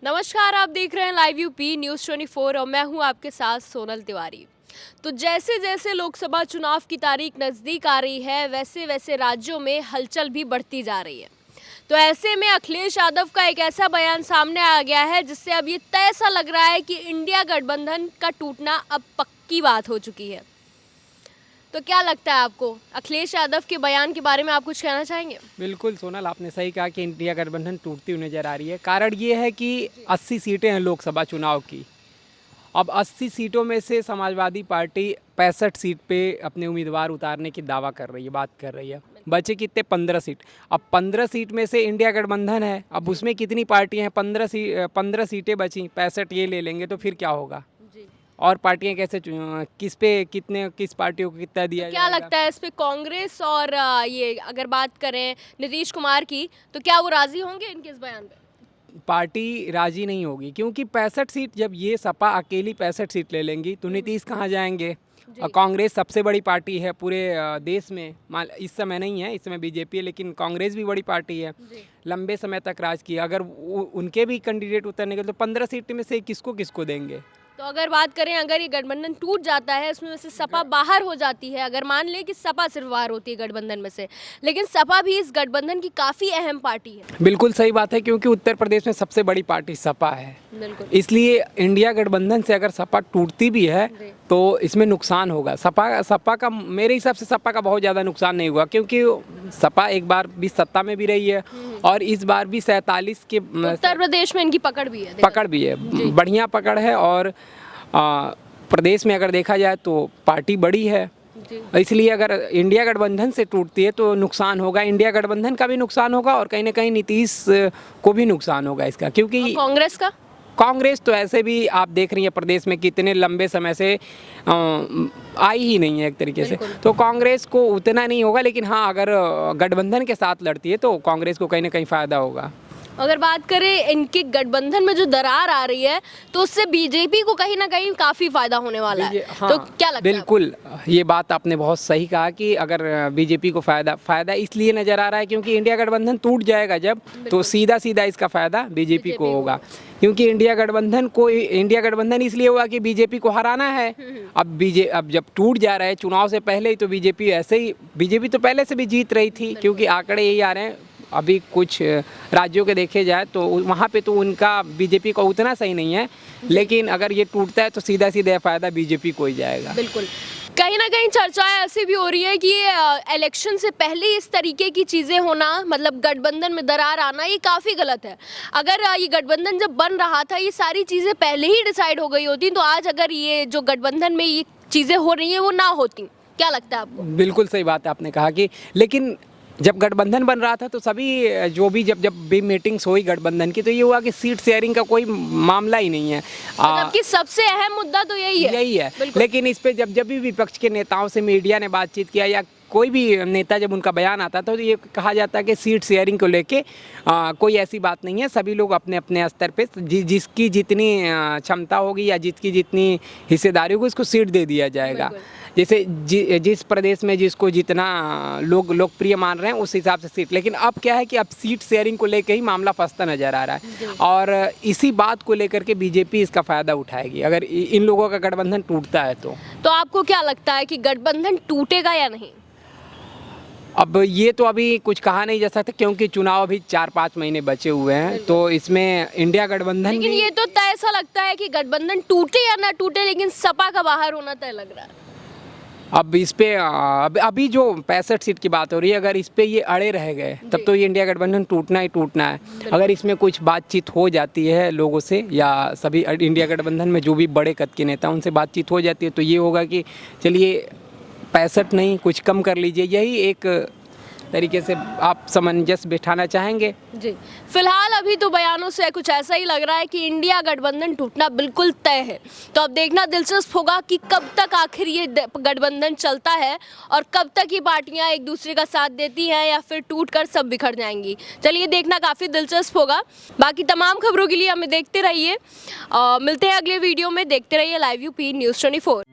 नमस्कार, आप देख रहे हैं लाइव यूपी न्यूज़ 24 और मैं हूं आपके साथ सोनल तिवारी। तो जैसे जैसे लोकसभा चुनाव की तारीख नज़दीक आ रही है वैसे वैसे राज्यों में हलचल भी बढ़ती जा रही है। तो ऐसे में अखिलेश यादव का एक ऐसा बयान सामने आ गया है जिससे अब ये तय सा लग रहा है कि इंडिया गठबंधन का टूटना अब पक्की बात हो चुकी है। तो क्या लगता है आपको, अखिलेश यादव के बयान के बारे में आप कुछ कहना चाहेंगे? बिल्कुल सोनल, आपने सही कहा कि इंडिया गठबंधन टूटती हुई नजर आ रही है। कारण ये है कि 80 सीटें हैं लोकसभा चुनाव की। अब 80 सीटों में से समाजवादी पार्टी 65 सीट पे अपने उम्मीदवार उतारने की दावा कर रही है, बात कर रही है। बचे कितने? 15 सीट। अब 15 सीट में से इंडिया गठबंधन है, अब उसमें कितनी पार्टियां हैं? 15 सीटें बची, 65 ये ले लेंगे तो फिर क्या होगा? और पार्टियां कैसे किस पार्टियों को कितना दिया क्या जाएगा? लगता है इस पे कांग्रेस और ये अगर बात करें नीतीश कुमार की, तो क्या वो राजी होंगे इनके इस बयान पे? पार्टी राजी नहीं होगी, क्योंकि 65 सीट, जब ये सपा अकेली 65 सीट ले लेंगी तो नीतीश कहाँ जाएंगे? और कांग्रेस सबसे बड़ी पार्टी है पूरे देश में। इस समय नहीं है, इस समय बीजेपी है, लेकिन कांग्रेस भी बड़ी पार्टी है, लंबे समय तक राज किया। अगर उनके भी कैंडिडेट उतरने के तो 15 सीट में से किसको किसको देंगे? तो अगर बात करें, अगर ये गठबंधन टूट जाता है, इसमें से सपा बाहर हो जाती है, अगर मान ले कि सपा सिर्फ बाहर होती है गठबंधन में से, लेकिन सपा भी इस गठबंधन की काफ़ी अहम पार्टी है। बिल्कुल सही बात है, क्योंकि उत्तर प्रदेश में सबसे बड़ी पार्टी सपा है। बिल्कुल। इसलिए इंडिया गठबंधन से अगर सपा टूटती भी है तो इसमें नुकसान होगा। सपा का, मेरे हिसाब से सपा का बहुत ज़्यादा नुकसान नहीं हुआ, क्योंकि सपा एक बार भी सत्ता में भी रही है और इस बार भी 47 के उत्तर प्रदेश में इनकी पकड़ भी है। बढ़िया पकड़ है। और प्रदेश में अगर देखा जाए तो पार्टी बड़ी है, इसलिए अगर इंडिया गठबंधन से टूटती है तो नुकसान होगा। इंडिया गठबंधन का भी नुकसान होगा और कहीं ना कहीं नीतीश को भी नुकसान होगा इसका, क्योंकि कांग्रेस तो ऐसे भी आप देख रही है प्रदेश में कितने लंबे समय से आई ही नहीं है एक तरीके से, तो कांग्रेस को उतना नहीं होगा। लेकिन हाँ, अगर गठबंधन के साथ लड़ती है तो कांग्रेस को कहीं ना कहीं फ़ायदा होगा। अगर बात करें इनके गठबंधन में जो दरार आ रही है तो उससे बीजेपी को कहीं ना कहीं काफी फायदा होने वाला है। हाँ, तो क्या लगता है? बिल्कुल, ये बात आपने बहुत सही कहा कि अगर बीजेपी को फायदा इसलिए नजर आ रहा है क्योंकि इंडिया गठबंधन टूट जाएगा जब, तो सीधा इसका फायदा बीजेपी को होगा। क्योंकि इंडिया गठबंधन इसलिए हुआ कि बीजेपी को हराना है। अब जब टूट जा रहा है चुनाव से पहले ही, तो बीजेपी तो पहले से भी जीत रही थी, क्योंकि आंकड़े यही आ रहे हैं। अभी कुछ राज्यों के देखे जाए तो वहाँ पे तो उनका बीजेपी का उतना सही नहीं है, लेकिन अगर ये टूटता है तो सीधा फायदा बीजेपी को ही जाएगा। बिल्कुल। कहीं ना कहीं चर्चाएं ऐसी भी हो रही है कि इलेक्शन से पहले इस तरीके की चीज़ें होना, मतलब गठबंधन में दरार आना, ये काफ़ी गलत है। अगर ये गठबंधन जब बन रहा था ये सारी चीज़ें पहले ही डिसाइड हो गई होती तो आज अगर ये जो गठबंधन में ये चीज़ें हो रही हैं वो ना होती। क्या लगता है आपको? बिल्कुल सही बात है आपने कहा कि, लेकिन जब गठबंधन बन रहा था तो सभी जब भी मीटिंग्स हुई गठबंधन की, तो ये हुआ कि सीट शेयरिंग का कोई मामला ही नहीं है। मतलब कि सबसे अहम मुद्दा तो यही है। लेकिन इस पे जब भी विपक्ष के नेताओं से मीडिया ने बातचीत किया या कोई भी नेता जब उनका बयान आता था तो ये कहा जाता है कि सीट शेयरिंग को लेके कोई ऐसी बात नहीं है। सभी लोग अपने अपने स्तर पे जिसकी जितनी क्षमता होगी या जिसकी जितनी हिस्सेदारी होगी उसको सीट दे दिया जाएगा। जैसे जिस प्रदेश में जिसको जितना लोग लोकप्रिय मान रहे हैं उस हिसाब से सीट। लेकिन अब क्या है कि अब सीट शेयरिंग को लेकर ही मामला फंसता नजर आ रहा है और इसी बात को लेकर के बीजेपी इसका फ़ायदा उठाएगी अगर इन लोगों का गठबंधन टूटता है तो आपको क्या लगता है कि गठबंधन टूटेगा या नहीं? अब ये तो अभी कुछ कहा नहीं जा सकता, क्योंकि चुनाव अभी 4-5 महीने बचे हुए हैं, तो इसमें इंडिया गठबंधन, लेकिन ये तो तय ऐसा लगता है कि गठबंधन टूटे या ना टूटे, लेकिन सपा का बाहर होना तय लग रहा है। अब इस पे अभी जो 65 सीट की बात हो रही है, अगर इस पे ये अड़े रह गए तब तो ये इंडिया गठबंधन टूटना ही टूटना है। अगर इसमें कुछ बातचीत हो जाती है लोगों से या सभी इंडिया गठबंधन में जो भी बड़े कद के नेता उनसे बातचीत हो जाती है तो ये होगा कि चलिए 65 नहीं, कुछ कम कर लीजिए। यही एक तरीके से आप सामंजस्य बिठाना चाहेंगे। जी, फिलहाल अभी तो बयानों से कुछ ऐसा ही लग रहा है कि इंडिया गठबंधन टूटना बिल्कुल तय है। तो अब देखना दिलचस्प होगा कि कब तक आखिर ये गठबंधन चलता है और कब तक ये पार्टियां एक दूसरे का साथ देती हैं या फिर टूटकर सब बिखर जाएंगी। चलिए, देखना काफ़ी दिलचस्प होगा। बाकी तमाम खबरों के लिए हमें देखते रहिए। मिलते हैं अगले वीडियो में। देखते रहिए लाइव यूपी न्यूज़ 24।